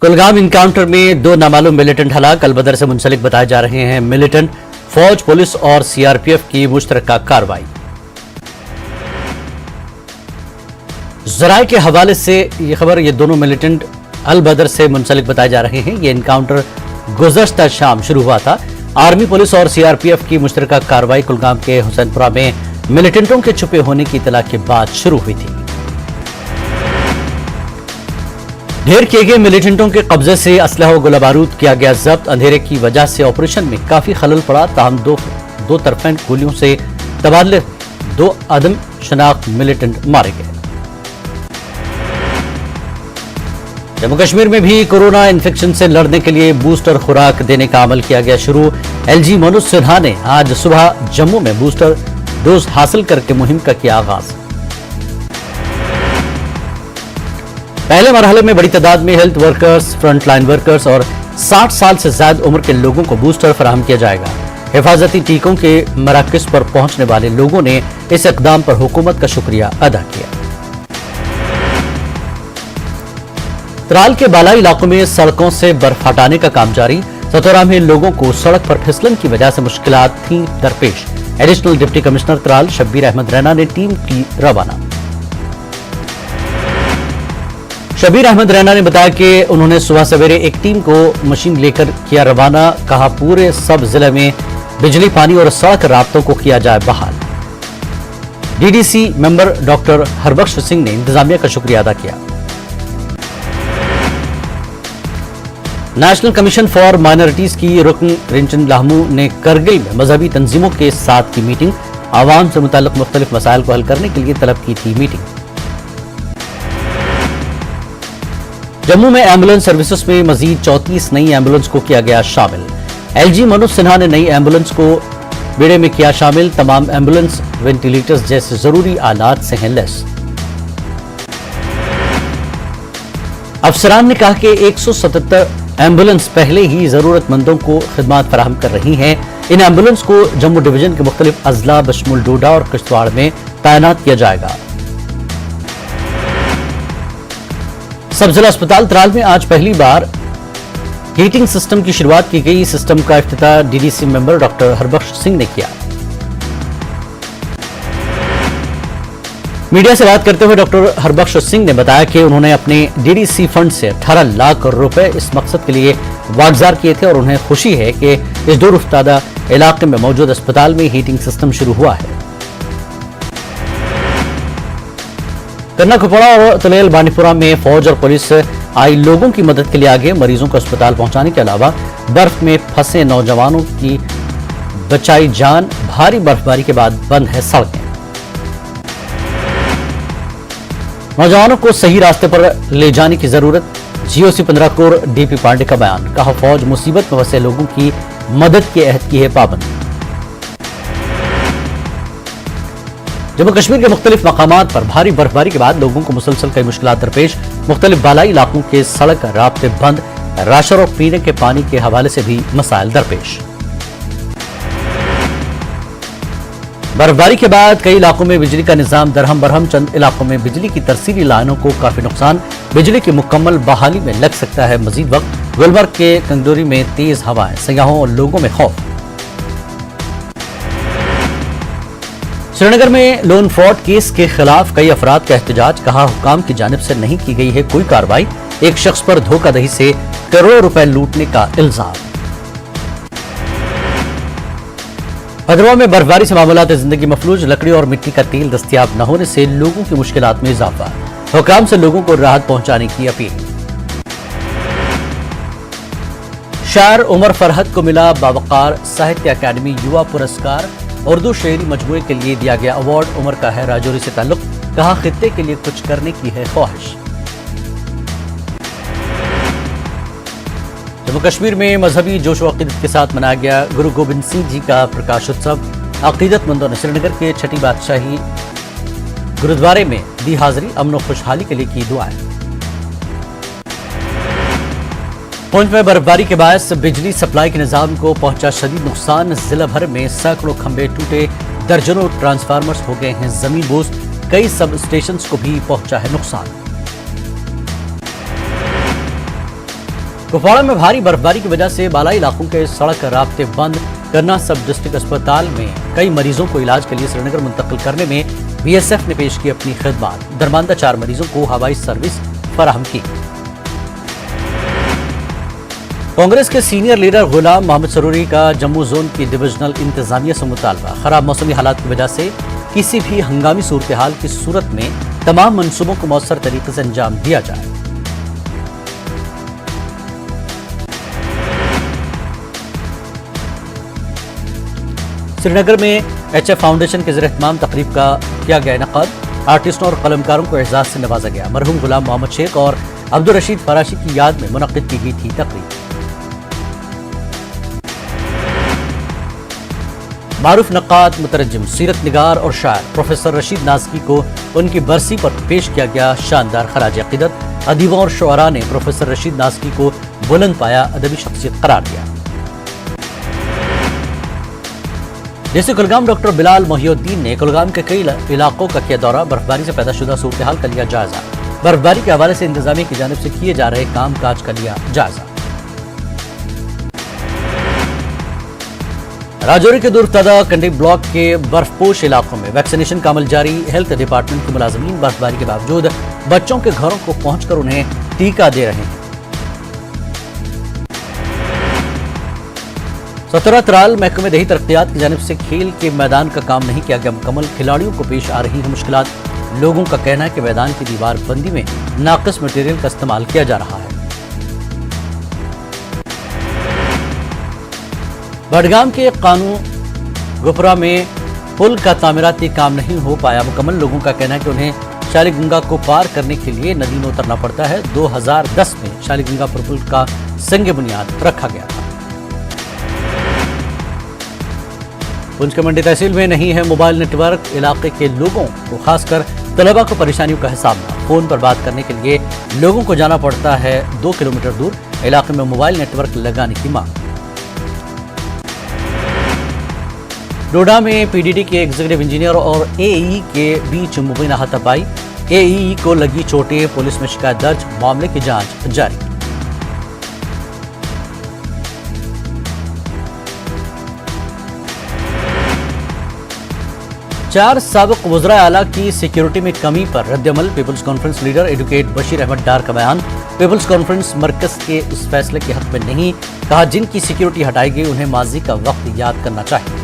Kulgam encounter में 2 नामालूम militant हलाक। अलबदर से मुंसलिक बताए जा रहे हैं मिलिटेंट। फौज, पुलिस और सीआरपीएफ की मुश्तरका कार्रवाई। जराए के हवाले से ये खबर, ये दोनों मिलिटेंट अलबदर से मुंसलिक बताए जा रहे हैं। ये इनकाउंटर गुज़श्ता शाम शुरू हुआ था। आर्मी, पुलिस और सीआरपीएफ की मुश्तरका कार्रवाई कुलगाम के हुसैनपुरा में मिलिटेंटों के छुपे होने की इतला के बाद शुरू हुई थी। ढेर किए गए मिलिटेंटों के कब्जे से असलहा और गोला बारूद किया गया जब्त। अंधेरे की वजह से ऑपरेशन में काफी खलल पड़ा, ताहम दो तरफें गोलियों से तबादले 2 अदम शनाख्त मिलिटेंट मारे गए। जम्मू कश्मीर में भी कोरोना इन्फेक्शन से लड़ने के लिए बूस्टर खुराक देने का अमल किया गया शुरू। एलजी मनोज सिन्हा ने आज सुबह जम्मू में बूस्टर डोज हासिल करके मुहिम का किया आगाज। पहले मरहले में बड़ी तादाद में health workers, front line workers और 60 साल से ज्यादा उम्र के लोगों को बूस्टर फराहम किया जाएगा। हिफाजती टीकों के मराकज पर पहुंचने वाले लोगों ने इस इकदाम पर हुकूमत का शुक्रिया अदा किया। त्राल के बालाई इलाकों में सड़कों से बर्फ हटाने का काम जारी। सतोरा में लोगों को सड़क पर फिसलन की वजह से मुश्किलात थी दरपेश। Additional deputy commissioner Tral Shabbir Ahmad Raina ने टीम की रवाना। शब्बीर अहमद रैना ने बताया कि उन्होंने सुबह सवेरे एक टीम को मशीन लेकर किया रवाना। कहा पूरे सब जिले में बिजली, पानी और सड़क राब्तों को किया जाए बहाल। DDC member doctor Harbakhsh Singh ने इंतजामिया का शुक्रिया अदा किया। नेशनल कमीशन फॉर माइनॉरिटीज की रुकन रिंचन लाहमू ने करगिल में मजहबी तंजीमों के साथ की मीटिंग। आवाम से मुताल्लिक मुख्तलिफ मसाइल को हल करने के लिए तलब की थी मीटिंग। जम्मू में एम्बुलेंस सर्विसेज में मजीद 34 नई एम्बुलेंस को किया गया शामिल। एलजी मनोज सिन्हा ने नई एम्बुलेंस को बेड़े में किया शामिल। तमाम एम्बुलेंस वेंटिलेटर्स जैसे जरूरी आलात से हैं लैस। अफसरान ने कहा कि 177 एम्बुलेंस पहले ही जरूरतमंदों को खिदमात फराहम कर रही हैं। इन एम्बुलेंस को जम्मू डिवीजन के मुख्तलिफ अजला बशमुल डोडा और किश्तवाड़ में तैनात किया जाएगा। सब जिला अस्पताल त्राल में आज पहली बार हीटिंग सिस्टम की शुरुआत की गई। सिस्टम का इफ्तिताह DDC member doctor Harbakhsh Singh ने किया। मीडिया से बात करते हुए डॉक्टर हरबख्श सिंह ने बताया कि उन्होंने अपने डीडीसी फंड से 18 लाख रुपए इस मकसद के लिए वागजार किए थे और उन्हें खुशी है कि इस दूर उफ्तादा इलाके में मौजूद अस्पताल में हीटिंग सिस्टम शुरू हुआ है। कन्ना कुपड़ा और तलेल बानीपुरा में फौज और पुलिस आई लोगों की मदद के लिए आगे। मरीजों को अस्पताल पहुंचाने के अलावा बर्फ में फंसे नौजवानों की बचाई जान। भारी बर्फबारी के बाद बंद है सड़कें। नौजवानों को सही रास्ते पर ले जाने की जरूरत। जीओसी 15 कोर डीपी पांडे का बयान। कहा फौज मुसीबत में फंसे लोगों की मदद के अहद की है पाबंद। जम्मू कश्मीर के मुख्तलिफ मकामात पर भारी बर्फबारी के बाद लोगों को मुसलसल कई मुश्किलात दरपेश। मुख्तलिफ बालाई इलाकों के सड़क राब्ते बंद। राशन और पीने के पानी के हवाले से भी मसाइल दरपेश। बर्फबारी के बाद कई इलाकों में बिजली का निजाम दरहम बरहम। चंद इलाकों में बिजली की तरसीली लाइनों को काफी नुकसान। बिजली की मुकम्मल बहाली में लग सकता है मजीद वक्त। गुलबर्ग के कंगडोरी में तेज हवाएं, सयाहों और लोगों में खौफ। श्रीनगर में लोन फ्रॉड केस के खिलाफ कई अफराद का एहतजाज। कहा हुकाम की जानिब से नहीं की गई है कोई कार्रवाई। एक शख्स पर धोखाधड़ी से करोड़ों रुपए लूटने का इल्जाम। भद्रवाह में बर्फबारी से मामूलात जिंदगी मफलूज। लकड़ी और मिट्टी का तेल दस्तयाब न होने से लोगों की मुश्किलात में इजाफा। हुकाम से लोगों को राहत पहुंचाने की अपील। शायर उमर फरहत को मिला बावकार साहित्य अकादमी युवा पुरस्कार। उर्दू शेरी मजमूए के लिए दिया गया अवार्ड। उमर का है राजौरी से ताल्लुक। कहा खित्ते के लिए कुछ करने की है ख्वाहिश। जम्मू कश्मीर में मजहबी जोश व अकीदत के साथ मनाया गया गुरु गोबिंद सिंह जी का प्रकाश उत्सव। अकीदतमंदों ने श्रीनगर के छठी बादशाही गुरुद्वारे में दी हाजिरी। अमन और खुशहाली के लिए की दुआएं। पुंछ में बर्फबारी के बायस बिजली सप्लाई के निजाम को पहुंचा शदीद नुकसान। जिला भर में सैकड़ों खंभे टूटे। दर्जनों ट्रांसफार्मर्स हो गए हैं जमीन बोझ। कई सब स्टेशंस को भी पहुंचा है नुकसान। कुपवाड़ा में भारी बर्फबारी की वजह से बालाई इलाकों के सड़क राब्ते बंद करना। सब डिस्ट्रिक्ट अस्पताल में कई मरीजों को इलाज के लिए श्रीनगर मुंतकिल करने में बीएसएफ ने पेश की अपनी खिदमत। दरमांदा 4 मरीजों को हवाई सर्विस फराहम की। कांग्रेस के सीनियर लीडर गुलाम मोहम्मद सरूरी का जम्मू जोन की डिविजनल इंतजामिया से मुतालबा। खराब मौसमी हालात की वजह से किसी भी हंगामी सूरत हाल की सूरत में तमाम मंसूबों को मौसर तरीके से अंजाम दिया जाए। श्रीनगर में एचएफ फाउंडेशन के ज़रिए इत्माम तकरीब का किया गया इनकाद। आर्टिस्टों और कलमकारों को एजाज से नवाजा गया। मरहूम गुलाम मोहम्मद शेख और अब्दुल रशीद फराशी की याद में मुनक्किद की गई थी तकरीब। मारूफ नक्काद, मुतरज्जिम, सीरत निगार और शायर प्रोफेसर रशीद नाज़की को उनकी बरसी पर पेश किया गया शानदार खराज अक़ीदत। अदीबों और शुअरा ने प्रोफेसर रशीद नाज़की को बुलंद पाया अदबी शख्सियत करार दिया। जैसे कुलगाम डॉक्टर बिलाल मोहिउद्दीन ने कुलगाम के कई इलाकों का किया दौरा। बर्फबारी से पैदा शुदा सूरत हाल का लिया जायजा। बर्फबारी के हवाले से इंतजामिया की जानिब से किए जा रहे काम काज का लिया जायजा। राजौरी के दुर्तदा कंडी ब्लॉक के बर्फपोश इलाकों में वैक्सीनेशन का अमल जारी। हेल्थ डिपार्टमेंट के मुलाजिमीन बर्फबारी के बावजूद बच्चों के घरों को पहुंचकर उन्हें टीका दे रहे हैं। 17 त्राल महकमे दही तरक्यात की जानिब से खेल के मैदान का काम नहीं किया गया मुकम्मल। खिलाड़ियों को पेश आ रही है मुश्किलात। लोगों का कहना है कि मैदान की दीवार बंदी में नाकिस मटेरियल का इस्तेमाल किया जा रहा है। बडगाम के कानू गुपरा में पुल का तामीराती काम नहीं हो पाया मुकम्मल। लोगों का कहना है कि उन्हें शालीगंगा को पार करने के लिए नदी में उतरना पड़ता है। 2010 में शालीगंगा पर पुल का संग बुनियाद रखा गया था। पुंछ के मंडी तहसील में नहीं है मोबाइल नेटवर्क। इलाके के लोगों को खासकर तलबा को परेशानियों का है सामना। फोन पर बात करने के लिए लोगों को जाना पड़ता है 2 किलोमीटर दूर। इलाके में मोबाइल नेटवर्क लगाने की मांग। डोडा में पीडीडी के एग्जीक्यूटिव इंजीनियर और एई के बीच मुबीना हाथापाई। एई को लगी चोटें, पुलिस में शिकायत दर्ज। मामले की जांच जारी। चार साबिक वज़रा आला की सिक्योरिटी में कमी पर रद्दअमल। People's conference leader advocate Bashir Ahmed Dar का बयान। पीपल्स कॉन्फ्रेंस मरकज के उस फैसले के हक में नहीं। कहा जिनकी सिक्योरिटी हटाई गई उन्हें माजी का वक्त याद करना चाहिए।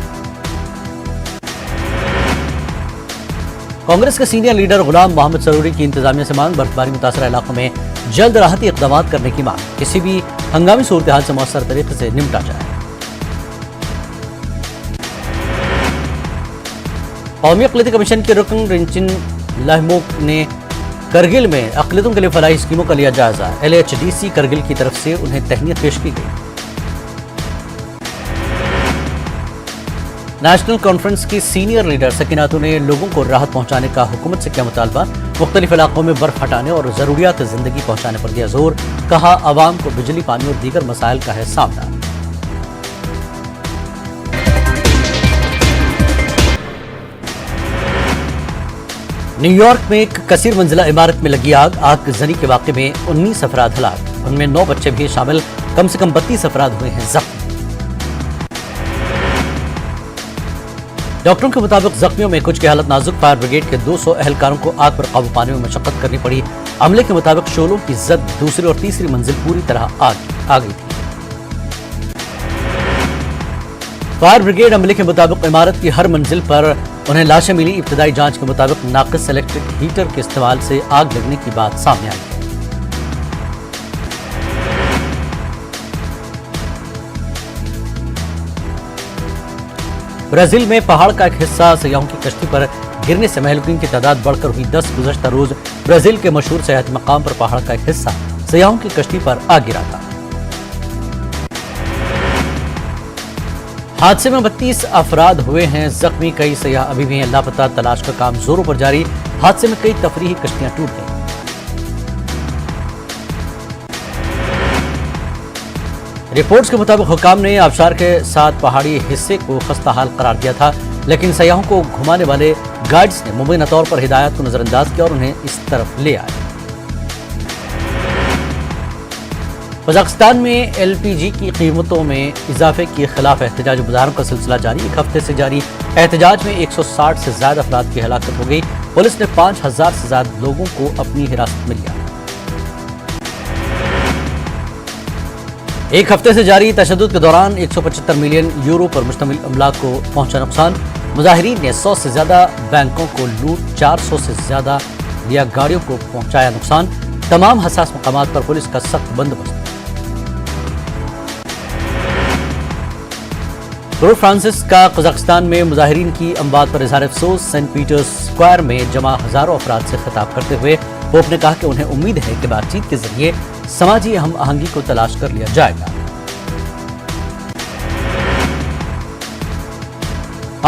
कांग्रेस के सीनियर लीडर गुलाम मोहम्मद सरूरी की इंतजामिया से मांग। बर्फबारी मुतासरा इलाकों में जल्द राहती इक़दाम करने की मांग। किसी भी हंगामी सूरत हाल से मौसर तरीके से निपटा जाए। कौमी अक़लियती कमीशन के रुकन रिंचिन लहमूक ने करगिल में अक़लियतों के लिए फलाही स्कीमों का लिया जायजा। LHDC करगिल की तरफ से उन्हें तहनीत पेश की गई। नेशनल कॉन्फ्रेंस की सीनियर लीडर सकीनातू ने लोगों को राहत पहुंचाने का हुकूमत से किया मुतालबा। मुख्तलिफ इलाकों में बर्फ हटाने और ज़रूरियात ज़िंदगी पहुंचाने पर दिया जोर। कहा आवाम को बिजली, पानी और दीगर मसाइल का है सामना। न्यूयॉर्क में एक कसीर मंजिला इमारत में लगी आग। आगजनी के वाक़े में 19 अफराद हलाक, उनमें 9 बच्चे भी शामिल। कम से कम 32 अफराद हुए हैं जख्मी। डॉक्टरों के मुताबिक जख्मियों में कुछ की हालत नाजुक। फायर ब्रिगेड के 200 एहलकारों को आग पर काबू पाने में मशक्कत करनी पड़ी। अमले के मुताबिक शोलों की जद दूसरी और तीसरी मंजिल पूरी तरह आ गई थी। फायर ब्रिगेड अमले के मुताबिक इमारत की हर मंजिल पर उन्हें लाशें मिली। इब्तदाई जांच के मुताबिक नाकिस इलेक्ट्रिक हीटर के इस्तेमाल से आग लगने की बात सामने आई है। ब्राजील में पहाड़ का एक हिस्सा सयाहों की कश्ती पर गिरने से महलूकीन की तादाद बढ़कर हुई 10। गुज़श्ता रोज ब्राजील के मशहूर सयाहती मकाम पर पहाड़ का एक हिस्सा सयाहों की कश्ती पर आ गिरा था। हादसे में 32 अफराद हुए हैं जख्मी। कई सयाह अभी भी हैं लापता। तलाश का काम जोरों पर जारी। हादसे में कई तफरीही कश्तियां टूट गईं। रिपोर्ट्स के मुताबिक हुकाम ने आबशार के साथ पहाड़ी हिस्से को खस्ता हाल करार दिया था, लेकिन सयाहों को घुमाने वाले गाइड्स ने मुबैना तौर पर हिदायत को नजरअंदाज किया और उन्हें इस तरफ ले आए। قزاقستان میں LPG کی قیمتوں میں اضافے کے خلاف احتجاج مظاہروں کا سلسلہ جاری، ایک ہفتے سے جاری احتجاج میں 160 سے زیادہ افراد کی ہلاکت ہو گئی، پولیس نے 5000 سے زیادہ لوگوں کو اپنی حراست میں لیا۔ ایک ہفتے سے جاری تشدد کے دوران 175 ملین یورو پر مشتمل املاک کو پہنچا نقصان، مظاہرین نے 100 سے زیادہ بینکوں کو لوٹ، 400 سے زیادہ لیا گاڑیوں کو پہنچایا نقصان، تمام حساس مقامات پر پولیس کا سخت بندوبست۔ پوپ فرانسس کا قزاقستان میں مظاہرین کی اموات پر اظہار افسوس، سینٹ پیٹرز اسکوائر میں جمع ہزاروں افراد سے خطاب کرتے ہوئے پوپ نے کہا کہ انہیں امید ہے کہ بات چیت کے ذریعے سماجی ہم آہنگی کو تلاش کر لیا جائے گا۔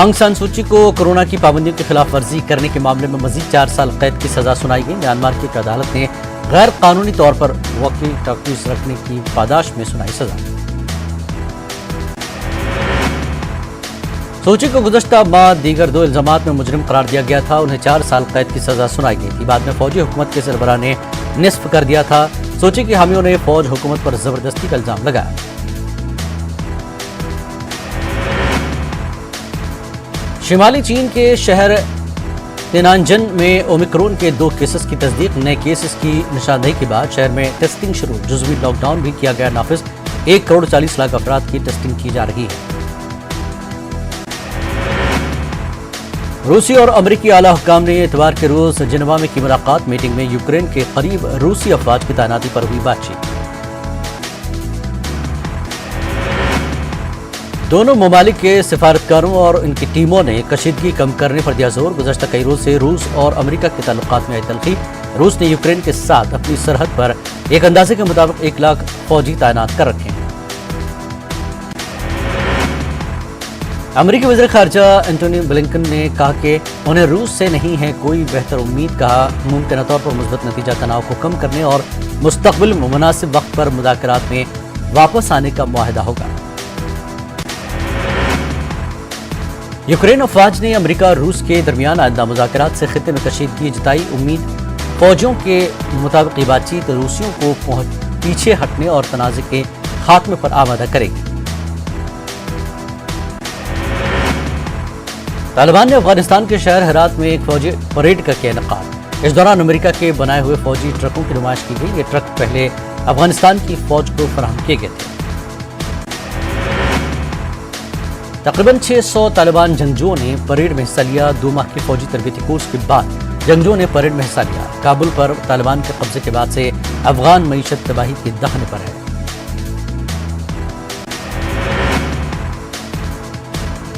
آنگ سان سوچی کو کورونا کی پابندیوں کی خلاف ورزی کرنے کے معاملے میں مزید 4 سال قید کی سزا سنائی گئی۔ میانمار کی ایک عدالت نے غیر قانونی طور پر واکی ٹاکیز رکھنے کی پاداش میں سنائی سزا۔ سوچی کو گزشتہ ماہ دیگر 2 الزامات میں مجرم قرار دیا گیا تھا، انہیں 4 سال قید کی سزا سنائی گئی تھی، بعد میں فوجی حکومت کے سربراہ نے نصف کر دیا تھا۔ سوچی کے حامیوں نے فوج حکومت پر زبردستی کا الزام لگایا۔ شمالی چین کے شہر تینانجن میں اومیکرون کے 2 کیسز کی تصدیق، نئے کیسز کی نشاندہی کے بعد شہر میں ٹیسٹنگ شروع، جزوی لاک ڈاؤن بھی کیا گیا نافذ، 1 کروڑ 40 لاکھ افراد کی ٹیسٹنگ کی جا رہی ہے۔ روسی اور امریکی اعلیٰ حکام نے اتوار کے روز جنیوا میں کی ملاقات، میٹنگ میں یوکرین کے قریب روسی افواج کی تعیناتی پر ہوئی بات چیت۔ دونوں ممالک کے سفارتکاروں اور ان کی ٹیموں نے کشیدگی کم کرنے پر دیا زور، گزشتہ کئی روز سے روس اور امریکہ کے تعلقات میں آئی تلخی، روس نے یوکرین کے ساتھ اپنی سرحد پر ایک اندازے کے مطابق 1 لاکھ فوجی تعینات کر رکھے ہیں۔ امریکی وزیر خارجہ اینٹونی بلنکن نے کہا کہ انہیں روس سے نہیں ہے کوئی بہتر امید، کہا ممکنہ طور پر مثبت نتیجہ تناؤ کو کم کرنے اور مستقبل میں مناسب وقت پر مذاکرات میں واپس آنے کا معاہدہ ہوگا۔ یوکرین افواج نے امریکہ اور روس کے درمیان آئندہ مذاکرات سے خطے میں کشیدگی جتائی، امید فوجیوں کے مطابق یہ بات چیت روسیوں کو پیچھے ہٹنے اور تنازع کے خاتمے پر آمادہ کرے گی۔ طالبان نے افغانستان کے شہر ہرات میں ایک فوجی پریڈ کا کیا انعقاد، اس دوران امریکہ کے بنائے ہوئے فوجی ٹرکوں کی نمائش کی گئی، یہ ٹرک پہلے افغانستان کی فوج کو فراہم کیے گئے تھے۔ تقریباً 600 طالبان جنگجوؤں نے پریڈ میں حصہ لیا، 2 ماہ کے فوجی تربیتی کورس کے بعد جنگجوؤں نے پریڈ میں حصہ لیا۔ کابل پر طالبان کے قبضے کے بعد سے افغان معیشت تباہی کے دہانے پر ہے۔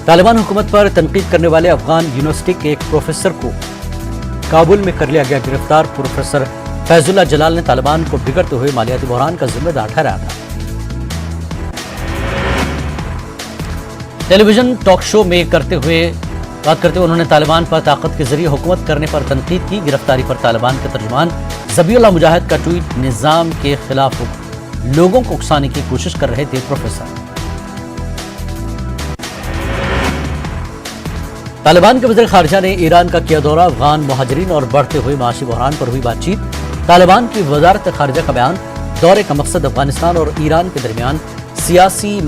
طالبان حکومت پر تنقید کرنے والے افغان یونیورسٹی کے ایک پروفیسر کو کابل میں کر لیا گیا گرفتار، پروفیسر فیض اللہ جلال نے طالبان کو بگڑتے ہوئے مالیاتی بحران کا ذمہ دار ٹھہرایا تھا۔ ٹیلی ویژن ٹاک شو میں بات کرتے ہوئے انہوں نے طالبان پر طاقت کے ذریعے حکومت کرنے پر تنقید کی۔ گرفتاری پر طالبان کے ترجمان ذبیح اللہ مجاہد کا ٹویٹ، نظام کے خلاف لوگوں کو اکسانے کی کوشش کر رہے تھے پروفیسر۔ طالبان کے وزیر خارجہ نے ایران کا کیا دورہ، افغان مہاجرین اور بڑھتے ہوئے معاشی بحران پر ہوئی بات چیت۔ طالبان کی وزارت خارجہ کا بیان، دورے کا مقصد افغانستان اور ایران کے درمیان سیاسی،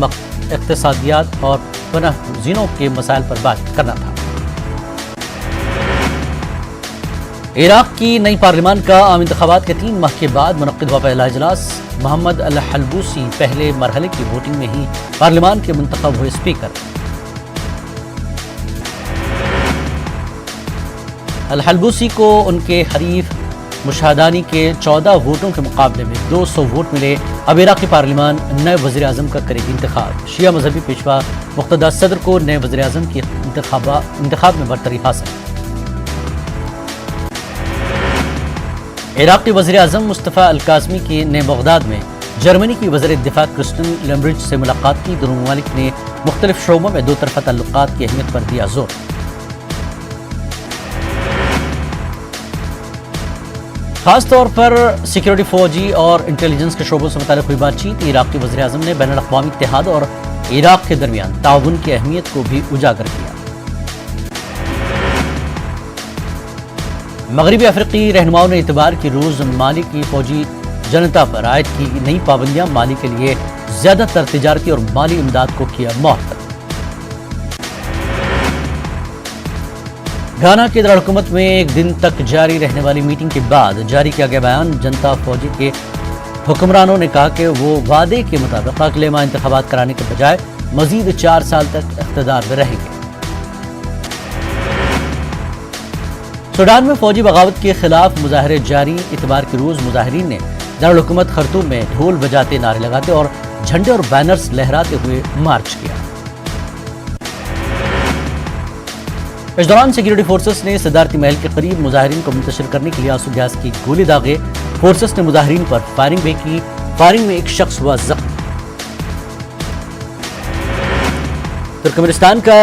اقتصادیات اور پناہ گزینوں کے مسائل پر بات کرنا تھا۔ عراق کی نئی پارلیمان کا عام انتخابات کے 3 ماہ کے بعد منعقد ہوا پہلا اجلاس، محمد الحلبوسی پہلے مرحلے کی ووٹنگ میں ہی پارلیمان کے منتخب ہوئے اسپیکر۔ الحلبوسی کو ان کے حریف مشاہدانی کے 14 ووٹوں کے مقابلے میں 200 ووٹ ملے۔ اب عراقی پارلیمان نئے وزیر اعظم کا کرے گی انتخاب، شیعہ مذہبی پیشوا مقتدیٰ صدر کو نئے وزیر اعظم کی انتخاب میں برتری حاصل۔ عراقی وزیر اعظم مصطفیٰ الکاظمی کی نے بغداد میں جرمنی کی وزیر دفاع کرسٹن لیمبرج سے ملاقات کی، دونوں ممالک نے مختلف شعبوں میں 2 طرفہ تعلقات کی اہمیت پر دیا زور۔ خاص طور پر سیکیورٹی، فوجی اور انٹیلیجنس کے شعبوں سے متعلق ہوئی بات چیت۔ عراقی وزیر اعظم نے بین الاقوامی اتحاد اور عراق کے درمیان تعاون کی اہمیت کو بھی اجاگر کیا۔ مغربی افریقی رہنماؤں نے اتوار کی روز مالی کی فوجی जनता पर आयद की नई पाबंदियां माली के लिए ज्यादातर तिजारती और माली इमदाद को किया मुअत्तल। घाना की दारकूमत में एक दिन तक जारी रहने वाली मीटिंग के बाद जारी किया गया बयान। जनता फौजी के हुक्मरानों ने कहा कि वो वादे के मुताबिक अगले माह इंतखाबात कराने के बजाय मजीद 4 साल तक इख्तिदार में रहेंगे। सूडान में फौजी बगावत के खिलाफ मुजाहरे जारी। इतवार के रोज मुजाहरीन ने दारुल हुकूमत खर्तूम में ढोल बजाते, नारे लगाते और झंडे और बैनर्स लहराते हुए मार्च किया। इस दौरान सिक्योरिटी फोर्सेस ने सदारती महल के करीब मुजाहरीन को मुंतशिर करने के लिए आंसू गैस की गोली दागे। फोर्सेस ने मुजाहरीन पर फायरिंग भी की। फायरिंग में एक शख्स हुआ जख्मी। तुर्कमेनिस्तान का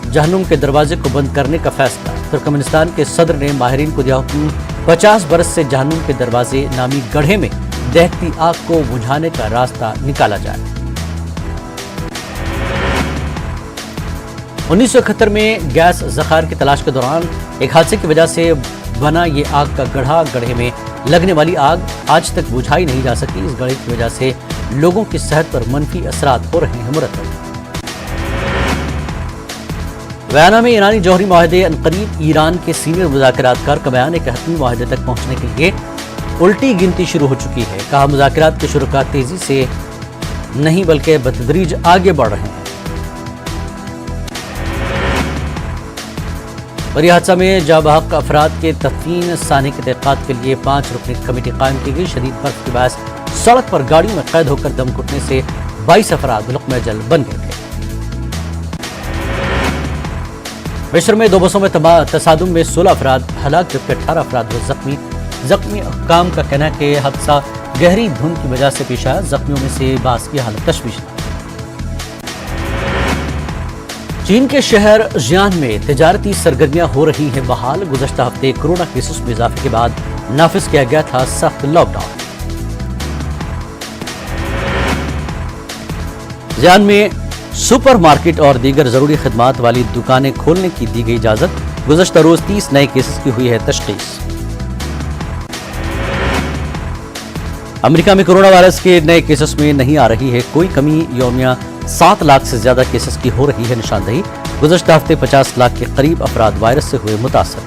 जहन्नुम के दरवाजे को बंद करने का फैसला। तुर्कमेनिस्तान के सदर ने माहिरीन को दिया हुक्म 50 बरस से जहन्नुम के दरवाजे नामी गड्ढे में दहकती आग को बुझाने का रास्ता निकाला जाए। 1971 में गैस ज़खायर की तलाश के दौरान एक हादसे की वजह से बना ये आग का गड्ढा, गड्ढे में लगने वाली आग आज तक बुझाई नहीं जा सकी। इस गड्ढे की वजह से लोगों की सेहत पर मनफी असरात हो रहे हैं मुरतब। बयाना में ईरानी जौहरी माहदे अनकरीब ईरान के सीनियर मुज़ाकरातकार का बयान एक हतमी माहदे तक पहुंचने के लिए उल्टी गिनती शुरू हो चुकी है। कहा मुज़ाकरात के शुरुआत तेजी से नहीं बल्कि बतदरीज आगे बढ़ रहे हैं। बरी हादसा में जाबहक अफराद के तदफीन सानी के तहक़ीक़ात के लिए 5 रुकनी कमेटी कायम की गई। शदीद बर्फ के बायस सड़क पर गाड़ियों में कैद होकर दम घुटने से 22 अफराद लुक़्मे जल बन गए थे। मिस्र में 2 बसों में तसादुम में 16 अफराद हलाक जबकि 18 अफराद हुए जख्मी। जख्मी हुक्काम का कहना है कि हादसा गहरी धुंध की वजह से पेश आया। जख्मियों में से बास की हालत तशवीशनाक। चीन के शहर जियान में तिजारती सरगर्मियां हो रही हैं बहाल। गुज़श्ता हफ्ते कोरोना केसेस में इजाफे के बाद नाफिज किया गया था सख्त लॉकडाउन। जियान में सुपर मार्केट और दीगर जरूरी खिदमात वाली दुकानें खोलने की दी गई इजाजत। गुज़श्ता रोज 30 नए केसेस की हुई है तशखीस। अमेरिका में कोरोना वायरस के नए केसेस में नहीं आ रही है कोई कमी। यौमिया 7 लाख से ज्यादा केसेस की हो रही है निशानदही। गुज़श्ता हफ्ते 50 लाख के करीब अफराद वायरस से हुए मुतासर।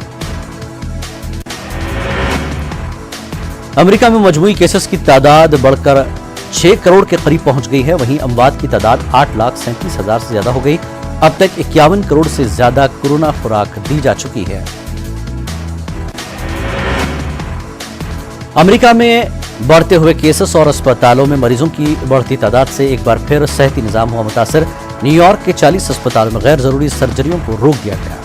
अमेरिका में मजमूई केसेस की तादाद बढ़कर 6 करोड़ के करीब पहुंच गई है। वहीं अमवात की तादाद 8,37,000 से ज्यादा हो गई। अब तक 51 करोड़ से ज्यादा कोरोना खुराक दी जा चुकी है। अमेरिका में बढ़ते हुए केसेस और अस्पतालों में मरीजों की बढ़ती तादाद से एक बार फिर सेहती निजाम हुआ मुतासर। न्यूयॉर्क के 40 अस्पतालों में गैर जरूरी सर्जरियों को रोक दिया गया।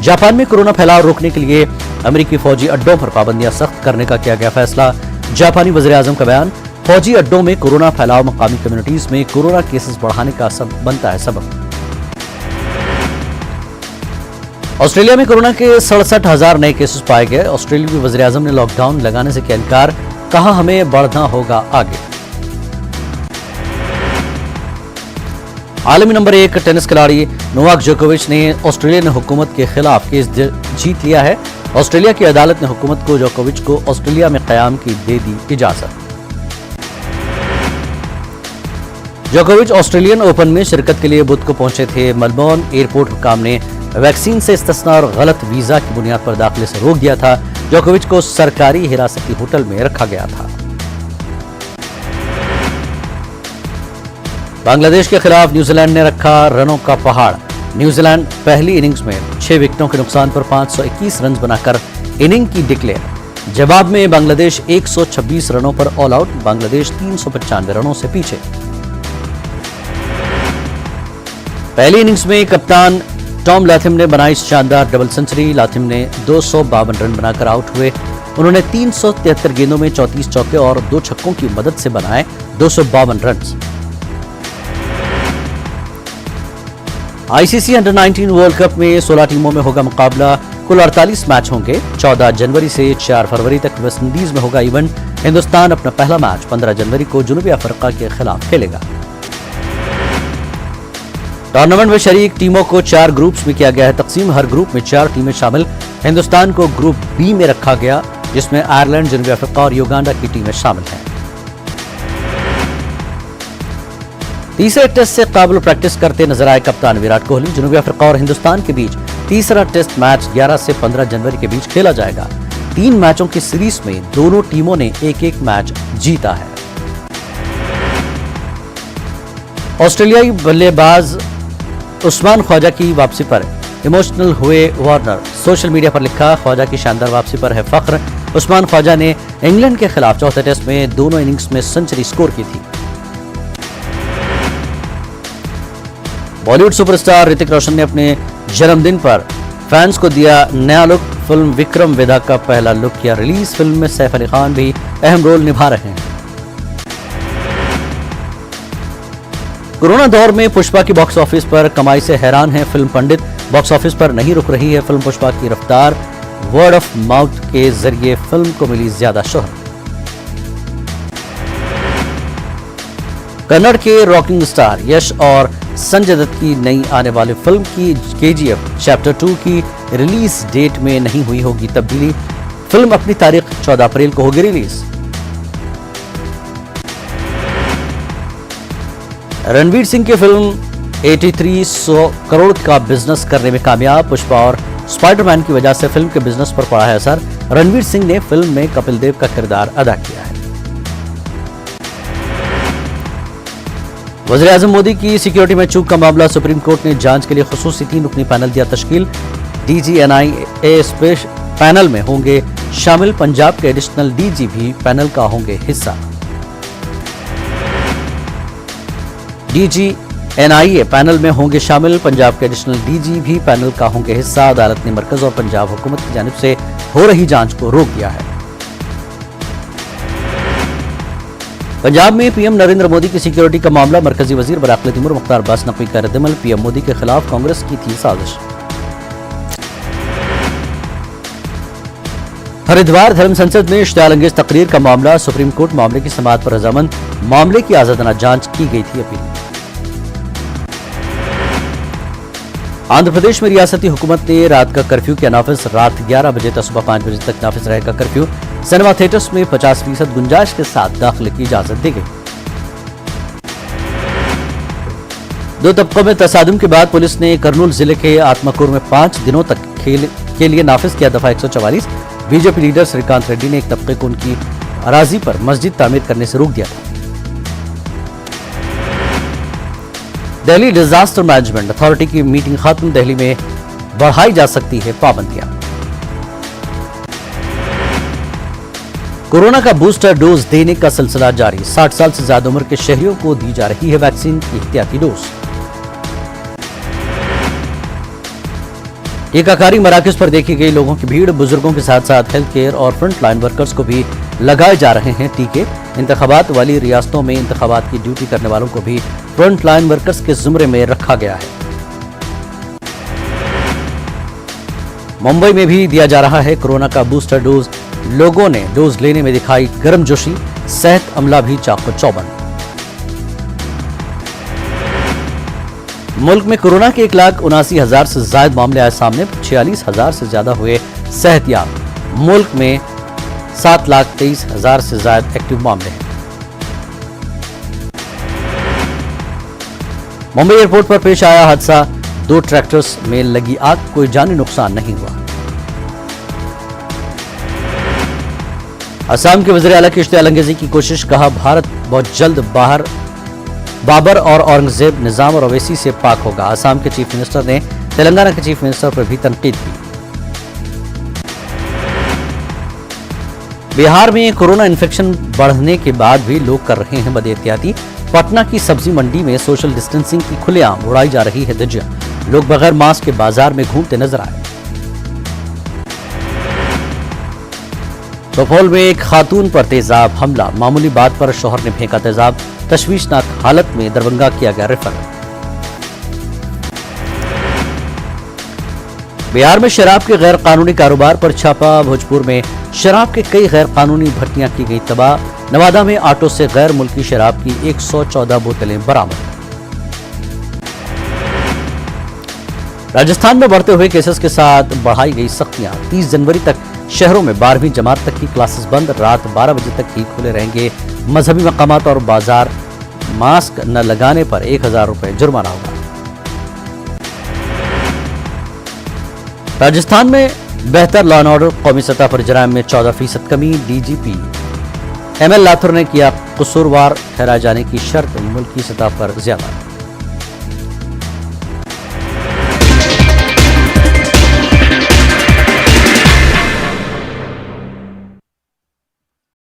जापान में कोरोना फैलाव रोकने के लिए अमेरिकी फौजी अड्डों पर पाबंदियां सख्त करने का किया गया फैसला। जापानी वज़ीर आज़म का बयान। फौजी अड्डों में कोरोना फैलाव मकामी कम्युनिटीज में कोरोना केसेस बढ़ाने का बनता है सबब। ऑस्ट्रेलिया में कोरोना के 67,000 नए केसेस पाए गए। ऑस्ट्रेलियाई वज़ीर आज़म ने लॉकडाउन लगाने से किया इनकार। कहा हमें बढ़ना होगा आगे। आलमी नंबर 1 टेनिस खिलाड़ी नोवाक जोकोविच ने ऑस्ट्रेलियन हुकूमत के खिलाफ केस जीत लिया है। ऑस्ट्रेलिया की अदालत ने हुकूमत को जोकोविच को ऑस्ट्रेलिया में क़याम की दे दी इजाजत। जोकोविच ऑस्ट्रेलियन ओपन में शिरकत के लिए बुध को पहुंचे थे। मेलबोर्न एयरपोर्ट हुक्काम ने वैक्सीन से इस्तिस्ना और गलत वीजा की बुनियाद पर दाखिले से रोक दिया था। जोकोविच को सरकारी हिरासती होटल में रखा गया था। बांग्लादेश के खिलाफ न्यूजीलैंड ने रखा रनों का पहाड़। न्यूजीलैंड पहली इनिंग्स में 6 विकेटों के नुकसान पर 521 रन बनाकर इनिंग की डिक्लेयर। जवाब में बांग्लादेश 126 रनों पर ऑल आउट। बांग्लादेश 395 रनों से पीछे। पहली इनिंग्स में कप्तान टॉम लाथिम ने बनाई शानदार डबल सेंचुरी। लाथिम ने 252 रन बनाकर आउट हुए। उन्होंने 373 गेंदों में 34 चौके और 2 छक्कों की मदद से बनाए 252 run. ICC under 19 world cup में 16 टीमों में होगा मुकाबला। कुल 48 मैच होंगे। 14 जनवरी से 4 फरवरी तक वेस्ट इंडीज में होगा इवेंट। हिंदुस्तान अपना पहला मैच 15 जनवरी को जनूबी अफ्रीका के खिलाफ खेलेगा। टूर्नामेंट में शरीक टीमों को 4 ग्रुप्स में किया गया है तकसीम। हर ग्रुप में 4 टीमें शामिल। हिंदुस्तान को ग्रुप बी में रखा गया, जिसमें आयरलैंड, जनूबी अफ्रीका और युगांडा की टीमें शामिल हैं। तीसरे टेस्ट से काबिल प्रैक्टिस करते नजर आए कप्तान विराट कोहली। जनूबी अफ्रीका और हिंदुस्तान के बीच तीसरा टेस्ट मैच 11 से 15 जनवरी के बीच खेला जाएगा। 3 मैचों की सीरीज में दोनों टीमों ने एक-एक मैच जीता है। ऑस्ट्रेलियाई बल्लेबाज उस्मान ख्वाजा की वापसी पर इमोशनल हुए वार्नर। सोशल मीडिया पर लिखा, ख्वाजा की शानदार वापसी पर है फख्र। उस्मान ख्वाजा ने इंग्लैंड के खिलाफ चौथे टेस्ट में दोनों इनिंग्स में सेंचुरी स्कोर की थी। बॉलीवुड सुपरस्टार ऋतिक रोशन ने अपने जन्मदिन पर फैंस को दिया नया लुक। फिल्म विक्रम वेदा का पहला लुक किया रिलीज। फिल्म में सैफ अली खान भी अहम रोल निभा रहे हैं। कोरोना दौर में पुष्पा की बॉक्स ऑफिस पर कमाई से हैरान है फिल्म पंडित। बॉक्स ऑफिस पर नहीं रुक रही है फिल्म पुष्पा की रफ्तार। वर्ड ऑफ माउथ के जरिए फिल्म को मिली ज्यादा शोहरत। कन्नड़ के रॉकिंग स्टार यश और संजय दत्त की नई आने वाली फिल्म की KGF चैप्टर 2 की रिलीज डेट में नहीं हुई होगी तब्दीली। फिल्म अपनी तारीख 14 अप्रैल को होगी रिलीज। रणवीर सिंह की फिल्म 8300 करोड़ का बिजनेस करने में कामयाब। पुष्पा और स्पाइडरमैन की वजह से फिल्म के बिजनेस पर पड़ा है असर। रणवीर सिंह ने फिल्म में कपिल देव का किरदार अदा किया है। वज़ीर-ए-आज़म मोदी की सिक्योरिटी में चूक का मामला, सुप्रीम कोर्ट ने जांच के लिए खुसूसी 3 रुकनी पैनल दिया तश्कील। DG NIA स्पेशल पैनल में होंगे शामिल। पंजाब के एडिशनल DG भी पैनल का होंगे हिस्सा। DG NIA पैनल में होंगे शामिल। पंजाब के एडिशनल DG भी पैनल का होंगे हिस्सा। अदालत ने मरकज और पंजाब हुकूमत की जानिब से हो रही जांच को रोक दिया है। पंजाब में PM नरेंद्र मोदी की सिक्योरिटी का मामला, मरकजी वजीर बराक़िल तिमूर मुख्तार अब्बास नकवी का रद्दअमल। PM मोदी के खिलाफ कांग्रेस की थी साजिश। हरिद्वार धर्म संसद में इश्तियाल अंगेज तकरीर का मामला, सुप्रीम कोर्ट मामले की समाअत पर रजामंद। मामले की आज़ादाना जांच की गई थी अपील। आंध्र प्रदेश में रियासती हुकूमत ने रात का कर्फ्यू किया नाफिज। रात 11 बजे तक सुबह 5 बजे तक नाफिज रहेगा कर्फ्यू। सिनेमा थिएटर्स में 50% गुंजाइश के साथ दाखिले की इजाजत दी गई। 2 तबकों में तसादुम के बाद पुलिस ने करनूल जिले के आत्माकुर में 5 दिनों तक खेल के लिए नाफिज किया दफा 144। बीजेपी लीडर श्रीकांत रेड्डी ने एक तबके को उनकी अराजी पर मस्जिद तामीर करने से रोक दिया था। दिल्ली डिजास्टर मैनेजमेंट अथॉरिटी की मीटिंग खत्म। दिल्ली में बढ़ाई जा सकती है पाबंदियां। कोरोना का बूस्टर डोज देने का सिलसिला जारी। 60 साल से ज्यादा उम्र के शहरियों को दी जा रही है वैक्सीन की एहतियाती डोज। टीकाकारी मराकज पर देखी गई लोगों की भीड़। बुजुर्गों के साथ साथ हेल्थ केयर और फ्रंट लाइन वर्कर्स को भी लगाए जा रहे हैं टीके। इंतखाबात वाली रियासतों में इंतखाबात की ड्यूटी करने वालों को भी फ्रंट लाइन वर्कर्स के जुमरे में रखा गया है। मुंबई में भी दिया जा रहा है कोरोना का बूस्टर डोज। लोगों ने डोज लेने में दिखाई गर्मजोशी। सेहत अमला भी चाको चौबंद। मुल्क में कोरोना के 1,79,000 से ज्यादा मामले आए सामने। 46,000 से ज्यादा हुए सेहतयाब। मुल्क में 7,23,000 से ज्यादा एक्टिव मामले हैं। मुंबई एयरपोर्ट पर पेश आया हादसा। 2 ट्रैक्टर्स में लगी आग, कोई जानी नुकसान नहीं हुआ। असम के वज़ीर आला की इश्तियाल अंगेजी की कोशिश, कहा भारत बहुत जल्द बाबर और औरंगजेब, निजाम और अवैसी से पाक होगा। असम के चीफ मिनिस्टर ने तेलंगाना के चीफ मिनिस्टर पर भी तनकीद की। बिहार में कोरोना इन्फेक्शन बढ़ने के बाद भी लोग कर रहे हैं बदएहतियाती। पटना की सब्जी मंडी में सोशल डिस्टेंसिंग की खुलेआम उड़ाई जा रही है धज्जियां। लोग बगैर मास्क के बाजार में घूमते नजर आए। सुपौल में एक खातून पर तेजाब हमला, मामूली बात पर शौहर ने फेंका तेजाब। तशवीशनाक हालत में दरभंगा किया गया रेफर। बिहार में शराब के गैर कानूनी कारोबार पर छापा। भोजपुर में शराब के कई गैर कानूनी भट्टियां की गई तबाह। नवादा में ऑटो से गैर मुल्की शराब की 114 बोतलें बरामद। राजस्थान में बढ़ते हुए केसेस के साथ बढ़ाई गई सख्तियां। 30 जनवरी तक शहरों में 12वीं जमात तक की क्लासेस बंद। रात 12 बजे तक ही खुले रहेंगे मजहबी मकामात और बाजार। मास्क न लगाने पर 1000 रुपए जुर्माना होगा। राजस्थान में बेहतर लॉ एंड ऑर्डर, कौमी सतह पर जराइम में 14% कमी। डीजीपी ML लाथुर ने किया कसूरवार ठहराए जाने की शर्त, मुल्की सतह पर ज्यादा।